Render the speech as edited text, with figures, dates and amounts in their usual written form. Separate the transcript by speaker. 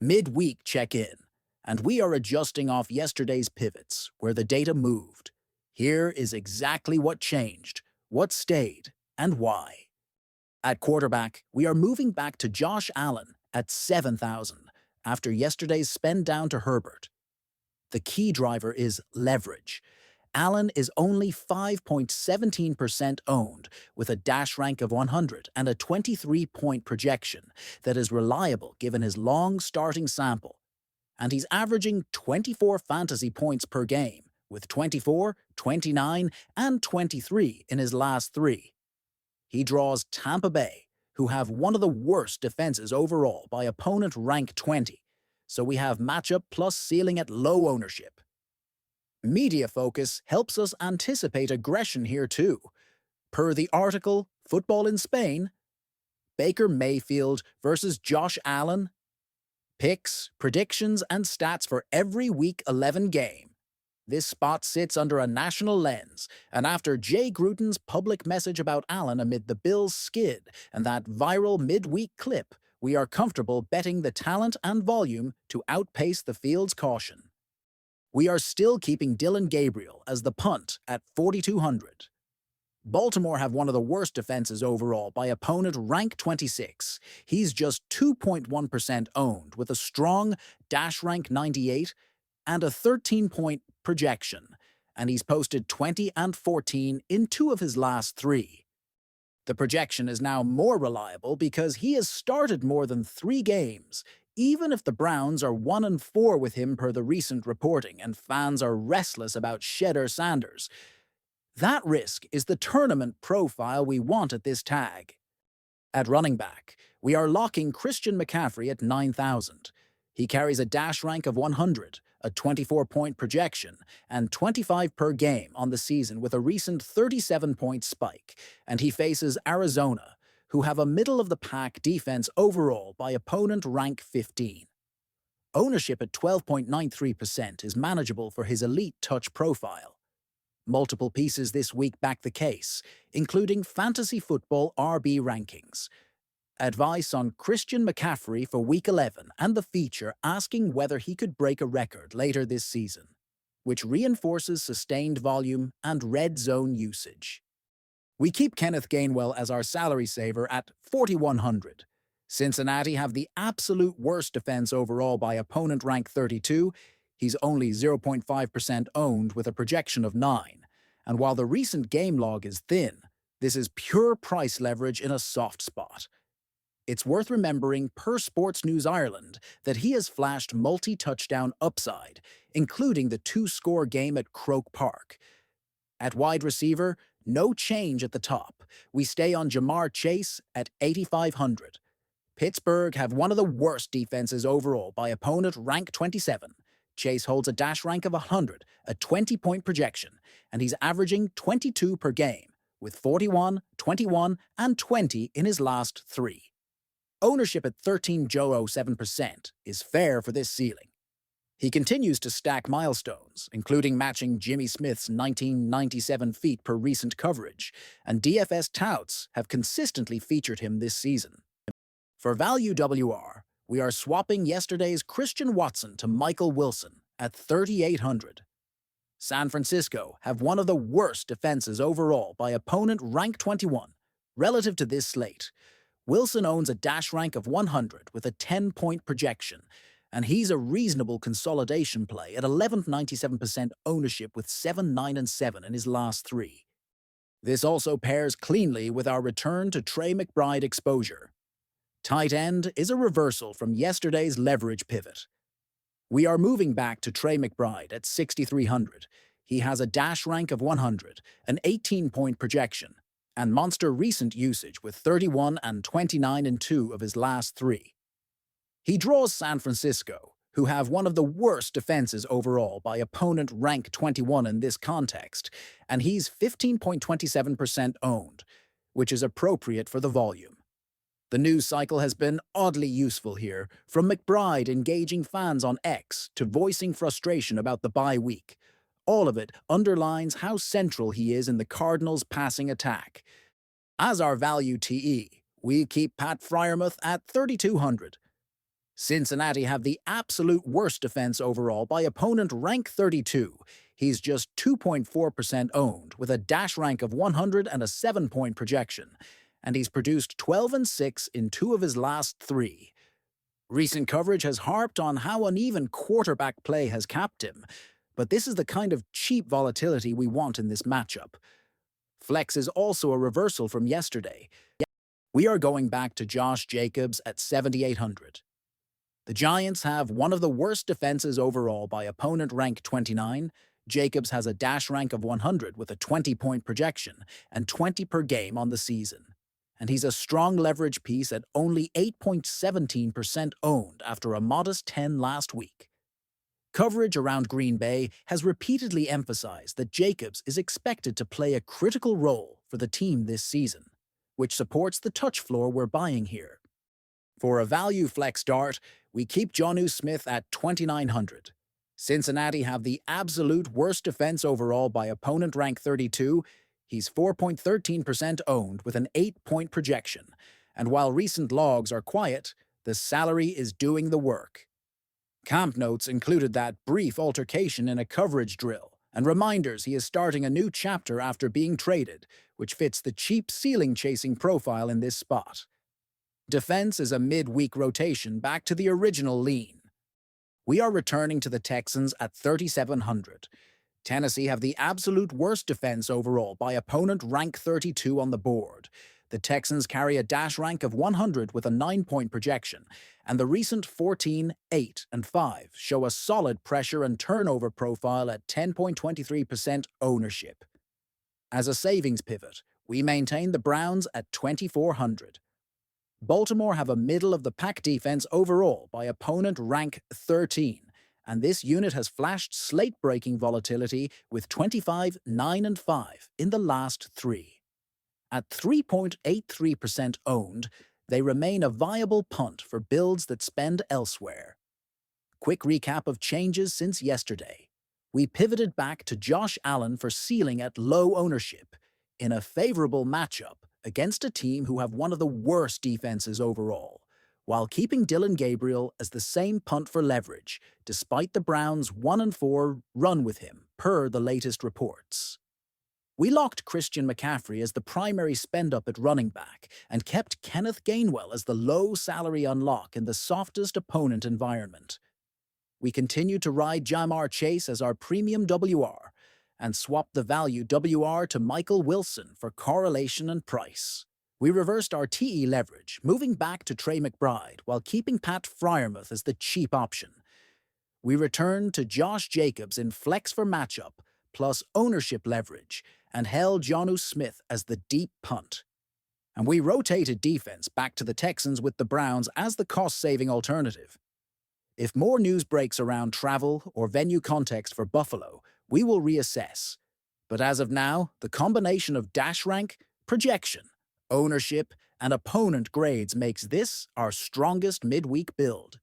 Speaker 1: Midweek check-in, and we are adjusting off yesterday's pivots where the data moved. Here is exactly what changed, what stayed, and why. At quarterback, we are moving back to Josh Allen at 7,000 after yesterday's spend down to Herbert. The key driver is leverage. Allen is only 5.17% owned, with a dash rank of 100 and a 23-point projection that is reliable given his long starting sample. And he's averaging 24 fantasy points per game, with 24, 29, and 23 in his last three. He draws Tampa Bay, who have one of the worst defenses overall by opponent rank 20, so we have matchup plus ceiling at low ownership. Media focus helps us anticipate aggression here too. Per the article, Football in Spain, Baker Mayfield versus Josh Allen, picks, predictions, and stats for every Week 11 game. This spot sits under a national lens, and after Jay Gruden's public message about Allen amid the Bills' skid and that viral midweek clip, we are comfortable betting the talent and volume to outpace the field's caution. We are still keeping Dylan Gabriel as the punt at 4,200. Baltimore have one of the worst defenses overall by opponent rank 26. He's just 2.1% owned with a strong dash rank 98 and a 13-point projection, and he's posted 20 and 14 in two of his last three. The projection is now more reliable because he has started more than 3 games, even if the Browns are 1-4 with him per the recent reporting and fans are restless about Shedder Sanders. That risk is the tournament profile we want at this tag. At running back, we are locking Christian McCaffrey at 9,000. He carries a dash rank of 100, a 24-point projection, and 25 per game on the season with a recent 37-point spike, and he faces Arizona, who have a middle-of-the-pack defense overall by opponent rank 15. Ownership at 12.93% is manageable for his elite touch profile. Multiple pieces this week back the case, including Fantasy Football RB rankings. Advice on Christian McCaffrey for Week 11 and the feature asking whether he could break a record later this season, which reinforces sustained volume and red zone usage. We keep Kenneth Gainwell as our salary saver at 4,100. Cincinnati have the absolute worst defense overall by opponent rank 32. He's only 0.5% owned with a projection of 9. And while the recent game log is thin, this is pure price leverage in a soft spot. It's worth remembering per Sports News Ireland that he has flashed multi-touchdown upside, including the 2-score game at Croke Park. At wide receiver, no change at the top. We stay on Jamar Chase at 8,500. Pittsburgh have one of the worst defenses overall by opponent rank 27. Chase holds a dash rank of 100, a 20-point projection, and he's averaging 22 per game, with 41, 21, and 20 in his last 3. Ownership at 13.07% is fair for this ceiling. He continues to stack milestones, including matching Jimmy Smith's 1997 feet per recent coverage, and DFS touts have consistently featured him this season. For value WR, we are swapping yesterday's Christian Watson to Michael Wilson at 3,800. San Francisco have one of the worst defenses overall by opponent rank 21. Relative to this slate, Wilson owns a dash rank of 100 with a 10-point projection, and he's a reasonable consolidation play at 11.97% ownership with 7, 9, and 7 in his last 3. This also pairs cleanly with our return to Trey McBride exposure. Tight end is a reversal from yesterday's leverage pivot. We are moving back to Trey McBride at 6,300. He has a dash rank of 100, an 18-point projection, and monster recent usage with 31 and 29 in 2 of his last 3. He draws San Francisco, who have one of the worst defenses overall by opponent rank 21 in this context, and he's 15.27% owned, which is appropriate for the volume. The news cycle has been oddly useful here, from McBride engaging fans on X to voicing frustration about the bye week. All of it underlines how central he is in the Cardinals' passing attack. As our value TE, we keep Pat Freiermuth at 3,200. Cincinnati have the absolute worst defense overall by opponent rank 32. He's just 2.4% owned, with a dash rank of 100 and a 7-point projection, and he's produced 12 and 6 in 2 of his last 3. Recent coverage has harped on how uneven quarterback play has capped him, but this is the kind of cheap volatility we want in this matchup. Flex is also a reversal from yesterday. We are going back to Josh Jacobs at 7,800. The Giants have one of the worst defenses overall by opponent rank 29. Jacobs has a dash rank of 100 with a 20-point projection and 20 per game on the season. And he's a strong leverage piece at only 8.17% owned after a modest 10 last week. Coverage around Green Bay has repeatedly emphasized that Jacobs is expected to play a critical role for the team this season, which supports the touch floor we're buying here. For a value flex dart, we keep Jonnu Smith at 2,900. Cincinnati have the absolute worst defense overall by opponent rank 32. He's 4.13% owned with an 8-point projection. And while recent logs are quiet, the salary is doing the work. Camp notes included that brief altercation in a coverage drill, and reminders he is starting a new chapter after being traded, which fits the cheap ceiling-chasing profile in this spot. Defense is a midweek rotation back to the original lean. We are returning to the Texans at 3,700. Tennessee have the absolute worst defense overall by opponent rank 32 on the board. The Texans carry a dash rank of 100 with a 9-point projection, and the recent 14, 8, and 5 show a solid pressure and turnover profile at 10.23% ownership. As a savings pivot, we maintain the Browns at 2,400. Baltimore have a middle-of-the-pack defense overall by opponent rank 13, and this unit has flashed slate-breaking volatility with 25, 9, and 5 in the last 3. At 3.83% owned, they remain a viable punt for builds that spend elsewhere. Quick recap of changes since yesterday. We pivoted back to Josh Allen for ceiling at low ownership in a favorable matchup against a team who have one of the worst defenses overall, while keeping Dylan Gabriel as the same punt for leverage, despite the Browns' 1-4 run with him, per the latest reports. We locked Christian McCaffrey as the primary spend-up at running back and kept Kenneth Gainwell as the low-salary unlock in the softest opponent environment. We continued to ride Jamar Chase as our premium WR and swapped the value WR to Michael Wilson for correlation and price. We reversed our TE leverage, moving back to Trey McBride while keeping Pat Freiermuth as the cheap option. We returned to Josh Jacobs in flex for matchup, plus ownership leverage, and held Jonnu Smith as the deep punt. And we rotated defense back to the Texans with the Browns as the cost-saving alternative. If more news breaks around travel or venue context for Buffalo, we will reassess. But as of now, the combination of dash rank, projection, ownership, and opponent grades makes this our strongest midweek build.